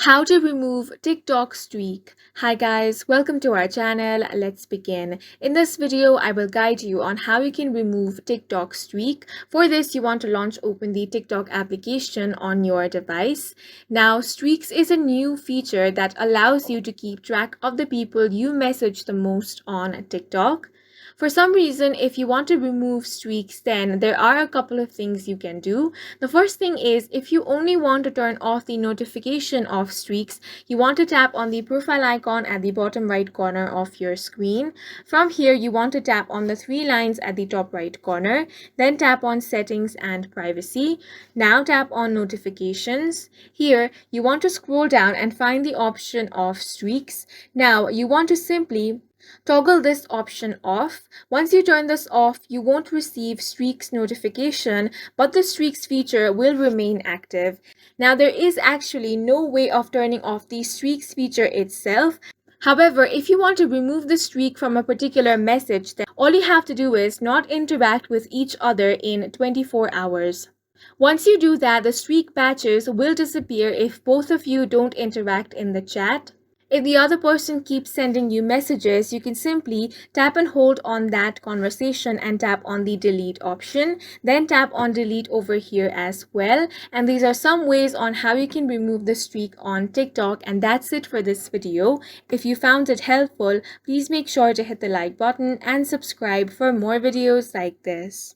How to remove TikTok streak. Hi guys, welcome to our channel. Let's begin. In this video, I will guide you on how you can remove TikTok streak. For this, you want to open the TikTok application on your device. Now, streaks is a new feature that allows you to keep track of the people you message the most on TikTok. For some reason, if you want to remove streaks, then there are a couple of things you can do. The first thing is, if you only want to turn off the notification of streaks, you want to tap on the profile icon at the bottom right corner of your screen. From here, you want to tap on the three lines at the top right corner, then tap on settings and privacy. Now tap on notifications. Here, you want to scroll down and find the option of streaks. Now, you want to simply toggle this option off. Once you turn this off, you won't receive streaks notification, but the streaks feature will remain active. Now, there is actually no way of turning off the streaks feature itself. However, if you want to remove the streak from a particular message, then all you have to do is not interact with each other in 24 hours. Once you do that, the streak patches will disappear if both of you don't interact in the chat. If the other person keeps sending you messages, you can simply tap and hold on that conversation and tap on the delete option. Then tap on delete over here as well. And these are some ways on how you can remove the streak on TikTok. And that's it for this video. If you found it helpful, please make sure to hit the like button and subscribe for more videos like this.